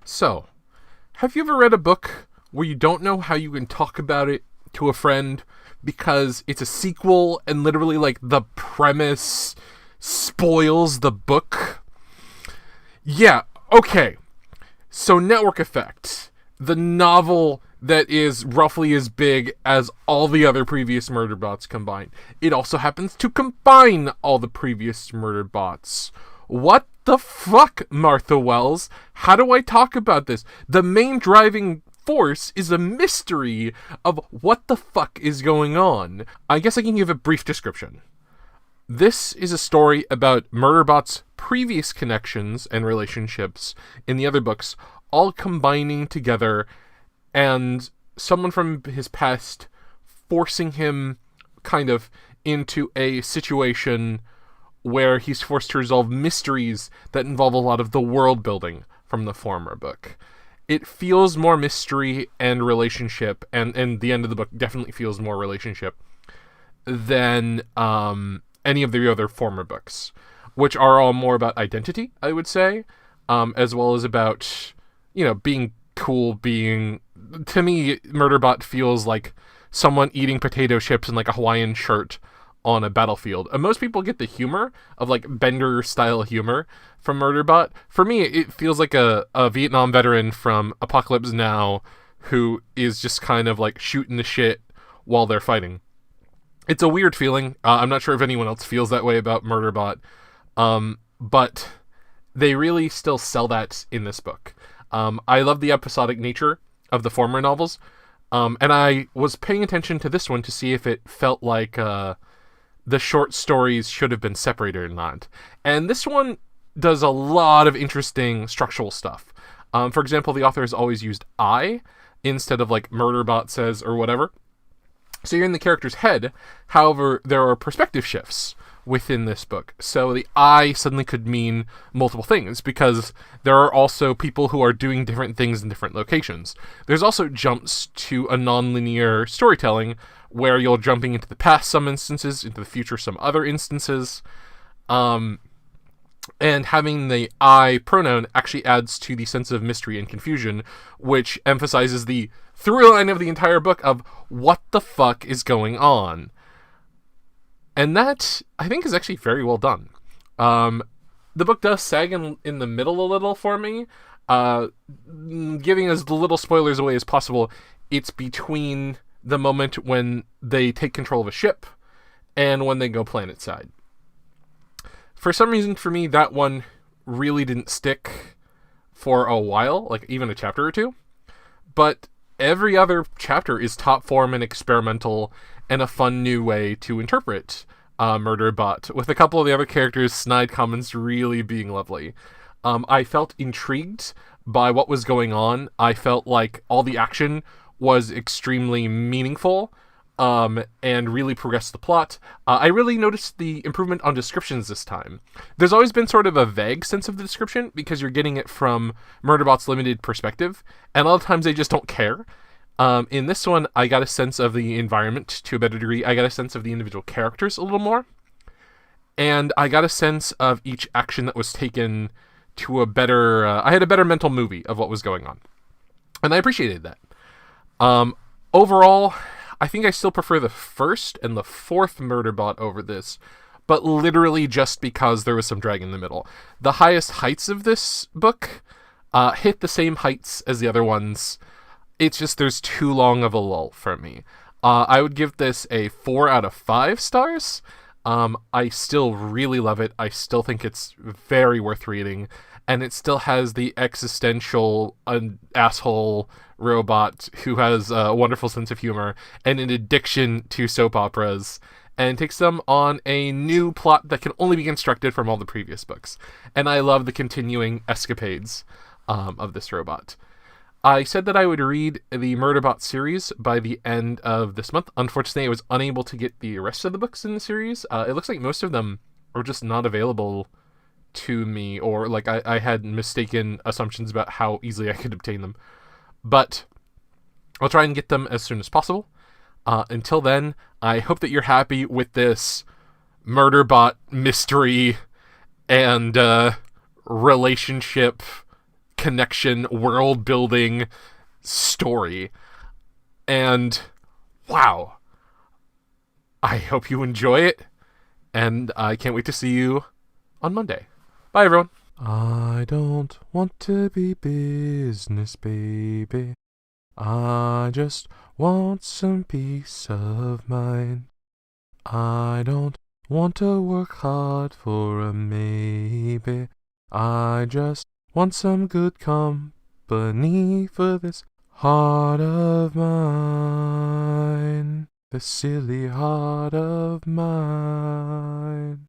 So, have you ever read a book where you don't know how you can talk about it to a friend because it's a sequel and literally, like, the premise spoils the book? Yeah, okay. So, Network Effect, the novel that is roughly as big as all the other previous Murderbots combined. It also happens to combine all the previous Murderbots. What the fuck, Martha Wells? How do I talk about this? The main driving force is a mystery of what the fuck is going on. I guess I can give a brief description. This is a story about Murderbot's previous connections and relationships in the other books, all combining together, and someone from his past forcing him kind of into a situation where he's forced to resolve mysteries that involve a lot of the world building from the former book. It feels more mystery and relationship, and the end of the book definitely feels more relationship than any of the other former books, which are all more about identity, I would say, as well as about, being cool, to me, Murderbot feels like someone eating potato chips in, like, a Hawaiian shirt on a battlefield. And most people get the humor of, like, Bender-style humor from Murderbot. For me, it feels like a Vietnam veteran from Apocalypse Now who is just kind of, like, shooting the shit while they're fighting. It's a weird feeling. I'm not sure if anyone else feels that way about Murderbot. But they really still sell that in this book. I love the episodic nature of the former novels. And I was paying attention to this one to see if it felt like the short stories should have been separated or not. And this one does a lot of interesting structural stuff. For example, the author has always used I instead of, like, Murderbot says or whatever. So you're in the character's head. However, there are perspective shifts within this book. So the I suddenly could mean multiple things because there are also people who are doing different things in different locations. There's also jumps to a non-linear storytelling where you're jumping into the past some instances, into the future some other instances. And having the I pronoun actually adds to the sense of mystery and confusion, which emphasizes the through line of the entire book of what the fuck is going on. And that, I think, is actually very well done. The book does sag in the middle a little for me. Giving as little spoilers away as possible, it's between the moment when they take control of a ship and when they go planetside. For some reason, for me, that one really didn't stick for a while, like even a chapter or two. But every other chapter is top form and experimental and a fun new way to interpret Murderbot, with a couple of the other characters' snide comments really being lovely. I felt intrigued by what was going on. I felt like all the action was extremely meaningful and really progressed the plot. I really noticed the improvement on descriptions this time. There's always been sort of a vague sense of the description because you're getting it from Murderbot's limited perspective, and a lot of times they just don't care. In this one, I got a sense of the environment to a better degree. I got a sense of the individual characters a little more. And I got a sense of each action that was taken to a better... I had a better mental movie of what was going on. And I appreciated that. Overall, I think I still prefer the first and the fourth Murderbot over this, but literally just because there was some drag in the middle. The highest heights of this book hit the same heights as the other ones. It's just there's too long of a lull for me. I would give this a 4 out of 5 stars. I still really love it. I still think it's very worth reading. And it still has the existential asshole robot who has a wonderful sense of humor and an addiction to soap operas, and takes them on a new plot that can only be constructed from all the previous books. And I love the continuing escapades of this robot. I said that I would read the Murderbot series by the end of this month. Unfortunately, I was unable to get the rest of the books in the series. It looks like most of them are just not available to me, or like I had mistaken assumptions about how easily I could obtain them. But I'll try and get them as soon as possible. Until then, I hope that you're happy with this Murderbot mystery and relationship connection, world building story. And wow, I hope you enjoy it, and I can't wait to see you on Monday. Bye, everyone. I don't want to be business, baby. I just want some peace of mind. I don't want to work hard for a maybe. I just want some good company for this heart of mine. The silly heart of mine.